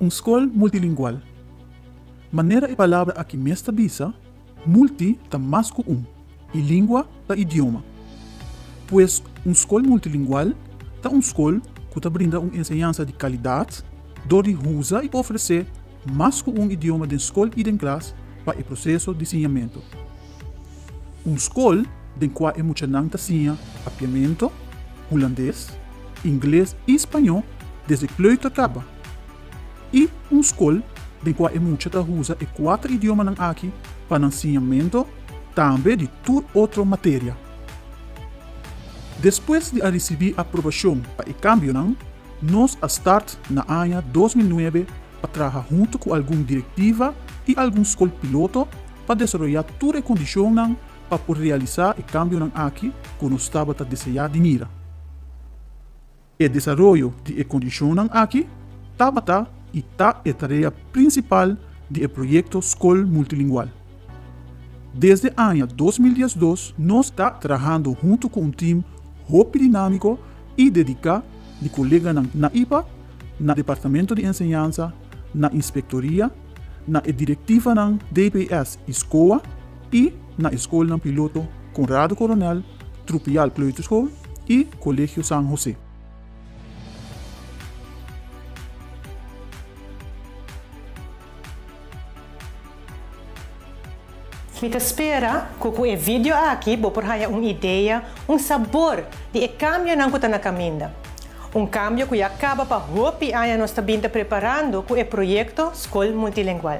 escola multilingual. Maneira e palavra aqui mesta bisa, multi ta mais que e língua ta idioma. Pois escola multilingual ta escola que ta brinda ensinança de qualidade, onde usa e oferecer mais que idioma de escola e de classe para o processo de ensinamento. Escola de qual é muito não ta sinha apiamento, holandês, inglês e espanhol desde kleuter acaba. E escola de qual é muito ta usa e 4 idiomas aqui para ensinamento também de toda outra matéria. Depois de receber a aprovação para o cambio, nós a start na ano 2009 para trabalhar junto com alguma diretiva e algum escola piloto para desenvolver toda a condição para poder realizar o cambio aqui que nós estava a desejar de mira. O desenvolvimento de condição aqui estava a tarefa principal do projeto Escola Multilingual. Desde o ano 2012, nós estamos trabalhando junto com um time muito dinâmico e dedicado de colegas na IPA, no Departamento de Enseñanza, na Inspectoria, na diretiva da DPS Escola e na Escola Piloto Conrado Coronel, Trupial Kleuterschool e Colégio San José. Me espera que o vídeo aqui vou por uma ideia, sabor de cambio que está na caminho. Cambio que acaba para hopi aya nós também preparando com o projeto Escola Multilingual.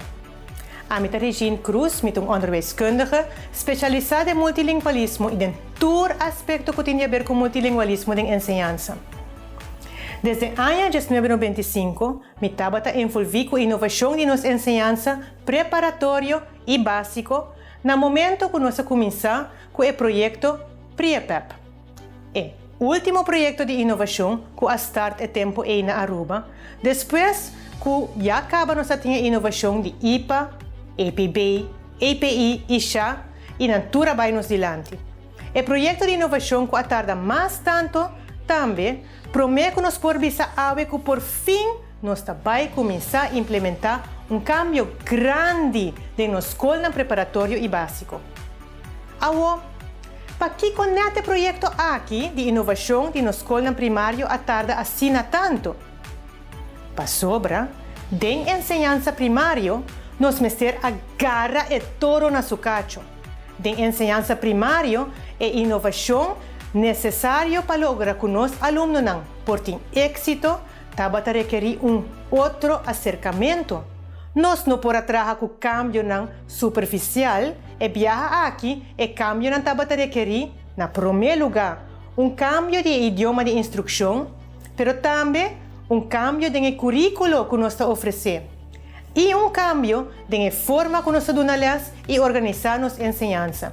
A minha Regine Cruz, met onderwijskundige, especializada em multilingualismo e em todo aspecto que tem a ver com multilingualismo de enseñanza. Desde o ano 1995, me estava envolvido com inovação de nossa enseñanza preparatório e básico, no momento que nós começamos com o projeto PRIEPEP. O último projeto de inovação que a start é tempo na Aruba, depois que já acaba nós tinha inovação de IPA, APB, API e CHA e na tura vai nos dilante. O projeto de inovação que tarda mais tanto também promete que nós podemos ver que por fim nós vai começar a implementar cambio grande de nossa escola preparatório e básico. Para que com este projeto aqui de inovação de nossa escola primário tarda assim tanto? Para sobra, de enseñanza primário, nós mestre agarra e toro na sucacho. De enseñanza primário é inovação necessário para lograr que os alunos por ter êxito, taba a requerir outro acercamento. Nós não podemos trabalhar com cambio superficial e viajar aqui e cambio taba a requerir, na primeiro lugar, cambio de idioma de instrução, pero também cambio de currículo que nós oferecemos e cambio de forma que nós damos e organizamos a enseñanza.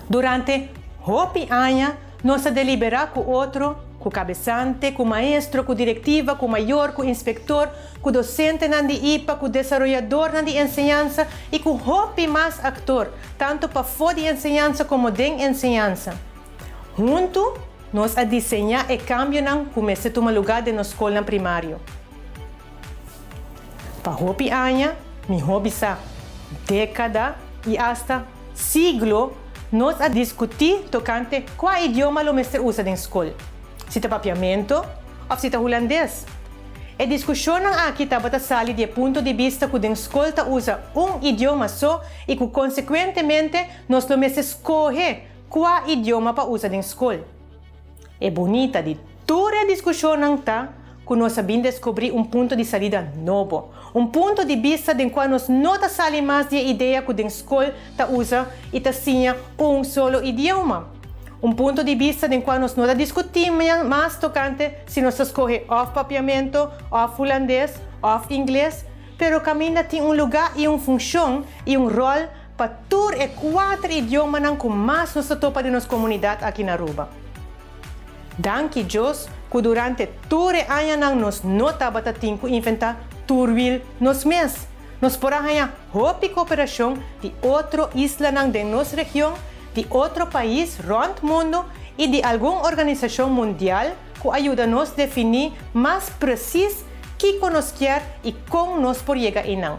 Durante hopi anos, nós deliberamos com outro, com o cabeçante, com o maestro, com a diretiva, com o maior, com o inspector, com o docente de IPA, com o desenvolvedor de enseñanza e com hopi mais actor, tanto para fora de enseñanza como de enseñanza. Junto, nós a desenhar o cambio que começa a tomar lugar de nossa escola primária. Para hopi anos, mi hobby sa década e hasta siglo, nós a discutir tocante qual idioma o mestre usa na escola. Se está papiamento ou se está holandês. A discussão aqui estava a sair do ponto de vista que a escola usa idioma só e que, consequentemente, nós temos que escolher qual idioma para usar na escola. É bonita de toda a discussão que nós sabemos descobrir ponto de saída novo, ponto de vista de qual nós não saímos mais da ideia que a escola usa e tinha solo idioma. Ponto de vista de qual nós não discutimos mais tocante se nós escolher off papiamento, off holandês, off inglês, pero caminha tem lugar e função e rol para todos os 4 idiomas que mais nos topa de nossa comunidade aqui na Aruba. Danke Deus que durante todo o ano nós não estávamos a inventar turbil nos mês. Nós podemos ganhar hopi cooperação de outra isla de nossa região, de outro país rond mundo e de alguma organização mundial que ajuda-nos a definir mais preciso kiko nos quer e como nos por llegar inang.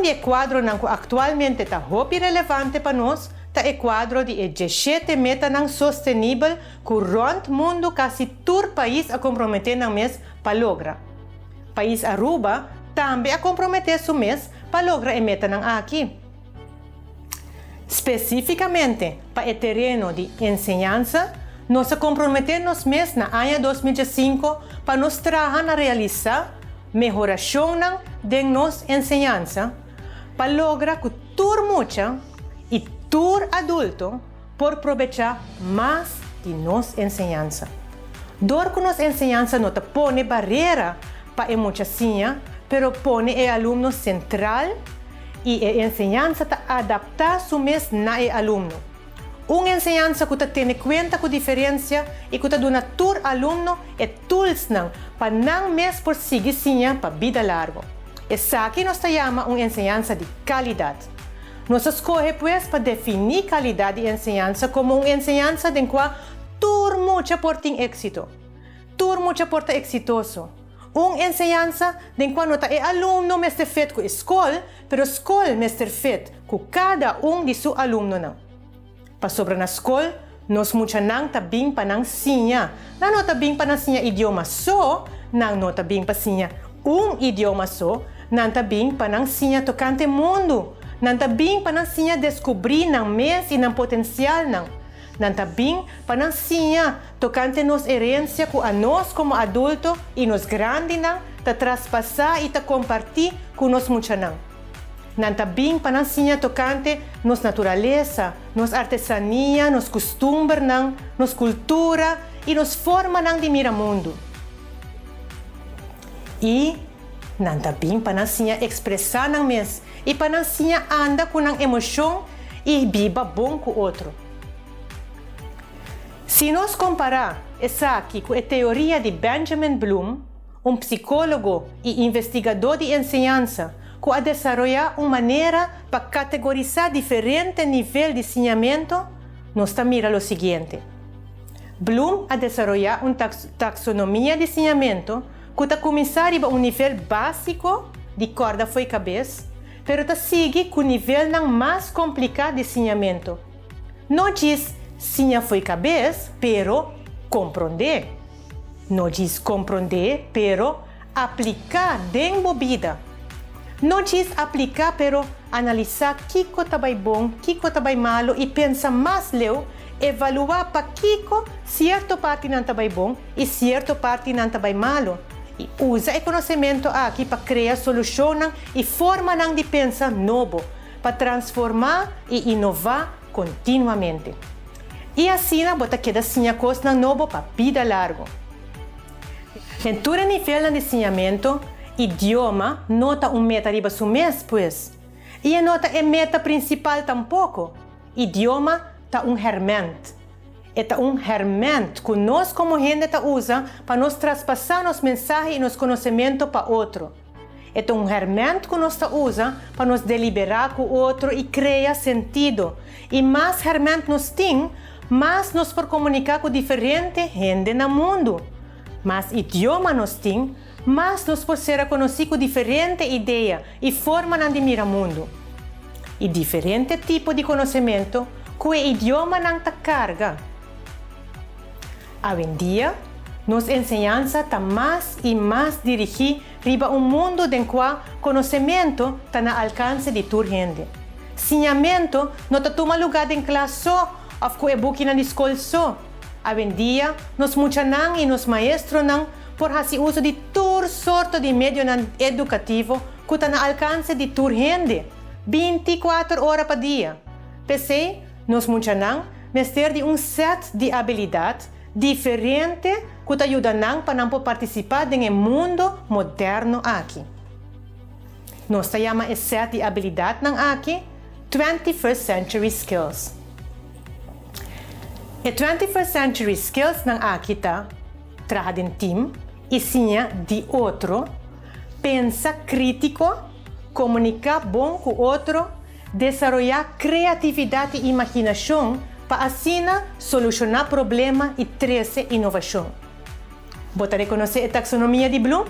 De quadro nang ko actualmente ta hopi relevante para nós, ta é quadro de 17 meta nang sustentável ku rond mundo quase tur país a comprometer nang mes pa logra. País Aruba também a comprometer su mes pa logra e meta nang aqui. Especificamente para o terreno de enseñanza, nós comprometemos mês na ano 2005 para nos trabalhar na realizar melhoração de nossa enseñanza para lograr que tur mucha e tur adulto por aproveitar mais de nossa enseñanza. Dor que nossa enseñanza não põe barreira para a muchacinha, pero põe o aluno central e a enseñanza está adaptada su mes na e aluno. Enseñanza que tem conta com diferença e que dona tur aluno e tools para não mes por seguir sinha para vida larga. Essa aqui nós chama enseñanza de qualidade. Nós escolhe pues para definir qualidade de enseñanza como enseñanza de qual tur mucha por ter éxito. Tur mucha por ter exitoso. Enseñanza de qual nota é aluno mestre feito com a escola, pero a escola mestre feito com cada de seus alunos. Para sobre na escola, nós mucha não tá bem para não sinha. Não nota bem para não sinha idioma só, não nota bem para sinha idioma só, não tá bem para não sinha tocante mundo, não tá bem para não sinha descobrir não mês e não potencial não tá bem para não sinha tocante nos herência com a nós como adulto e nos grande não tá traspassar e tá compartilhar com nós mucha não tá bem para não sinha tocante nos natureza, nos artesania, nos costumes nos cultura e nos forma de mira mundo. E não tá bem para não sinha expressar não mês e para não sinha anda com não emoção e viva bom com outro. Se nós comparar essa aqui com a teoria de Benjamin Bloom, psicólogo e investigador de enseñanza, que a desenvolver uma maneira para categorizar diferentes níveis de ensinamento, nós mira o seguinte. Bloom a desenvolver uma taxonomia de ensinamento que está começar em nível básico de corda foi cabeça, pero está seguir com o nível mais complicado de ensinamento. Não diz sinha foi cabeça, pero compreender. Não diz compreender, pero aplicar dentro da vida. Não diz aplicar, pero analisar o que está bom, o que está malo e pensar mais leu, evaluar para que certa parte não está bom e certa parte não está malo. E usa o conhecimento aqui para criar soluções e forma de pensar novo, para transformar e inovar continuamente. E assim, bota queda sinha coisa novo para vida larga. Em todo nível de ensinamento, idioma nota meta riba su mês, pois. E nota meta principal tampouco. Idioma tá herramienta. É herramienta que nós como gente usa para nos traspassar nos mensagens e nos conhecimentos para outro. É herramienta que nós usa para nos deliberar com o outro e criar sentido. E mais herramienta nós tem, mais nós por comunicar com diferente gente no mundo. Mais idioma nós tem, mas nós por ser conhecidos com diferente ideia e forma de mirar o mundo. E diferente tipo de conhecimento que o idioma não te carga. Hoje em dia, nossa enseñanza está mais e mais dirigida para mundo em qual conhecimento está no alcance de toda gente. Ensinamento não toma lugar em classe só, ou com o book na escola só. Hoje em dia, nós muitos e nos maestros por fazer uso de toda sorte de meio educativo que está no alcance de toda gente, 24 horas por dia. Pensei, nós muitos mas ter de set de habilidades diferente que ajuda para participar no mundo moderno aqui. Nós chamamos esse set de habilidades aqui 21st Century Skills. E 21st Century Skills aqui está trabalhar em time, ensinar de outro, pensar crítico, comunicar bom com o outro, desenvolver criatividade e imaginação para assim solucionar problemas e trazer inovação. Você reconhece a taxonomia de Bloom?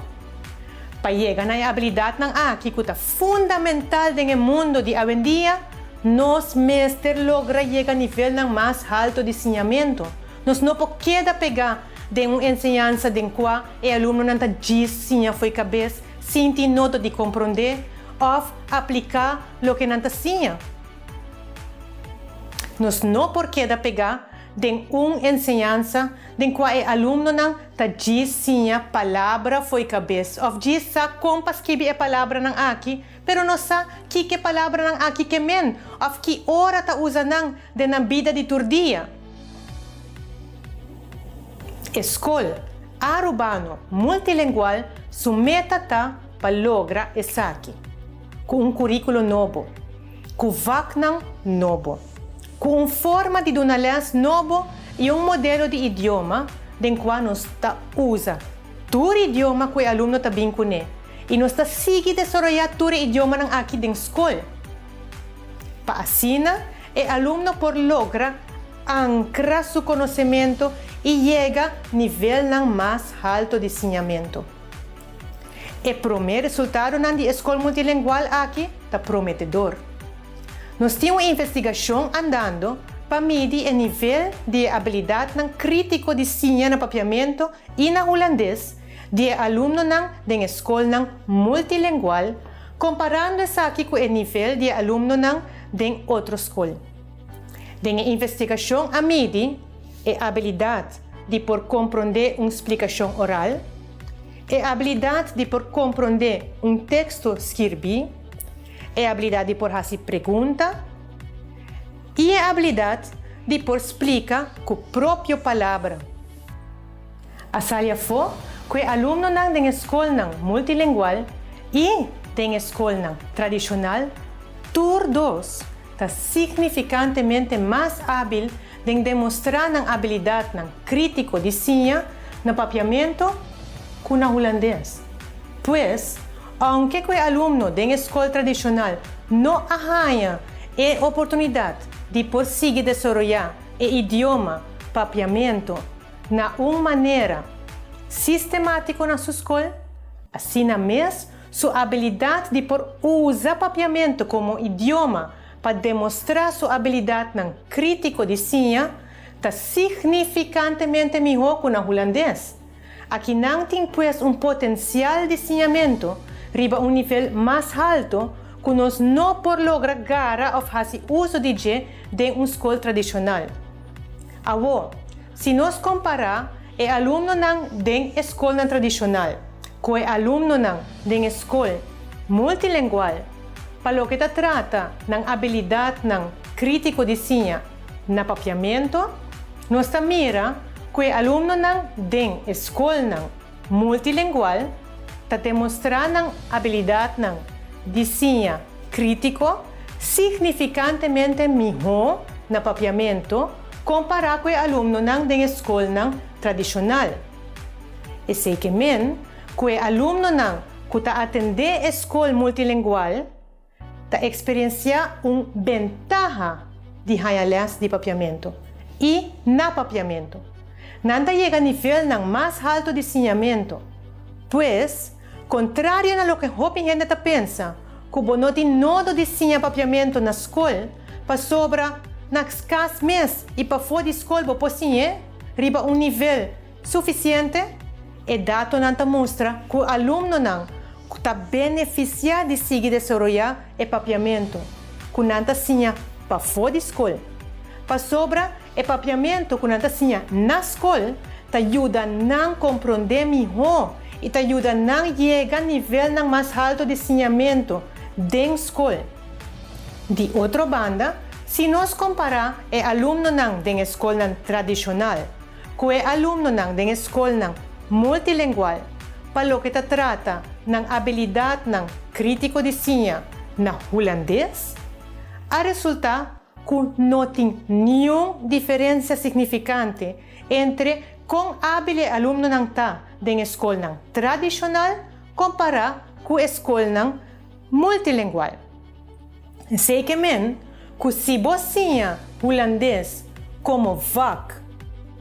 Payega na habilidad ng aki kuta fundamental ng mundo de hoy en día, nos mestre logra llegar a nivel ng más alto de ensinamento. Nos no po queda pegar de enseñanza de qua e aluno não tá diz sinha foi cabeça, sinti noto de compreender ou aplicar lo que não tá sinha. Nos no por queda pegar de enseñanza de qua e aluno não tá diz sinha palavra foi cabeça, ou diz sa compas que é palavra ng aqui, pero não sa que palavra ng aqui que men, ou que hora tá usa nang de na vida de tur dia. Escola urbano multilingual sumeta ta para logra esaki com currículo novo, com vacnan novo, com forma de donales novo e modelo de idioma den qual nos ta usa tur idioma que o aluno ta vincune e nos ta sigue desarrollar tur idioma ng aqui den escola. Pa asina e aluno por logra ancra su conocimiento e llega nível ng mais alto de ensinamento. E primeiro resultado na escola multilingual aqui está prometedor. Nós temos uma investigação andando para medir o nível de habilidade ng crítico de sinha na papiamento e na holandês de aluno ng escola ng multilingual comparando essa aqui com o nível de aluno ng outra escola. Den investigação a medir é a habilidade de por compreender uma explicação oral, é a habilidade de por compreender um texto escrito, é a habilidade de por fazer pergunta e é a habilidade de por explicar com a própria palavra. A salha foi que o aluno da escola multilingual e da escola tradicional, todos está significantemente mais hábil de demonstrar a habilidade crítico de sinha no papiamento que na holandês. Pois, aunque o aluno da escola tradicional não arranha a oportunidade de conseguir desenvolver o idioma papiamento na uma maneira sistemática na sua escola, assim mesmo sua habilidade de usar papiamento como idioma para demonstrar sua habilidade crítico de sinha está significantemente melhor que na holandês. Aqui não tem pues potencial de ensinamento riba nível mais alto que nós não por lograr gara ou fazer uso de escola tradicional. Agora, se nós comparar o aluno da escola tradicional com o aluno da escola multilingual, para o que trata ng habilidade crítico de sinha na papiamento, nós mira que o aluno da escola multilingual está demonstrando habilidade de sinha crítico significantemente melhor na papiamento comparado com o aluno da escola tradicional. E sei que o aluno que está atender a escola multilingual está experienciar ventaja de haiales de papiamento e na papiamento. Nada chega a nível mais alto de ensinamento, pois, contrário a lo que a gente pensa, que não tem nodo de sinha papiamento na escola, para sobra nas casas mês e para fora de escola, você riba nível suficiente, e dado não mostra que o aluno está beneficiado de seguir desenvolver o papiamento, que não sinha para fora de escola. Para sobra, o papiamento que não sinha na escola, te ajuda a compreender melhor e te ajuda a chegar a nível mais alto de ensinamento dentro da escola. De outra banda, se nós comparar o aluno da escola tradicional com o aluno da escola multilingual, para o que trata ng habilidade crítico de sinha na holandês, a resulta que não tem nenhuma diferença significante entre com hábil aluno da escola tradicional comparado com a escola multilingual. Sei que se você holandês como VAC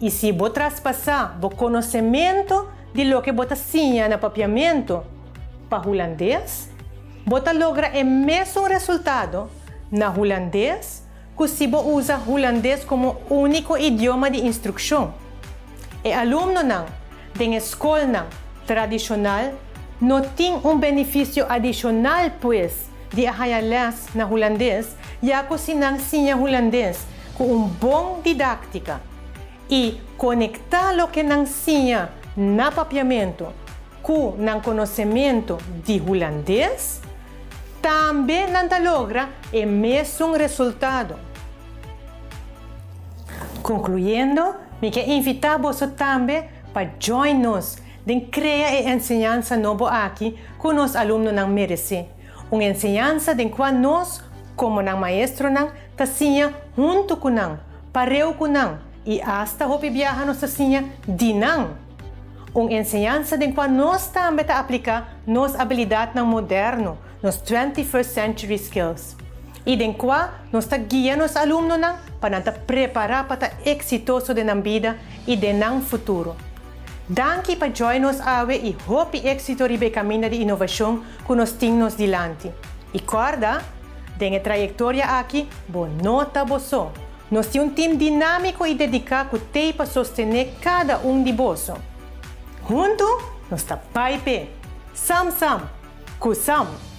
e se você traspassar o conhecimento de lo que você tinha no papiamento, para holandês, bota logra o mesmo resultado na holandês que se você usa holandês como único idioma de instrução. E aluno não, da escola tradicional, não tem benefício adicional, pues, de arraialas na holandês, já que se não ensina holandês com bom didática e conectar o que não ensina na papiamento com o conhecimento de holandês, também não logra o mesmo resultado. Concluindo, me quero invitar você também para join-nos em criar e ensinança nova aqui que os alunos não merecem. Uma ensinança em qual nós, como maestro, tasinha junto com nós, pareu com nós e hasta hopi viaja nos tasinha de nós. Uma ensinança em qual nós também aplicar nos habilidades moderno, nos 21st century skills. E em qual nós guia nos alunos para preparar para exitoso de na vida e de na futuro. Danke para join-nos awe e hope éxito ribe caminho de inovação que nós temos dilante. E corda, dengue trajetória aqui, bo nota boso. Nós temos time dinâmico e dedicado que tem para sostener cada de boso. Junto, nós tá paipe. Sam, kusam.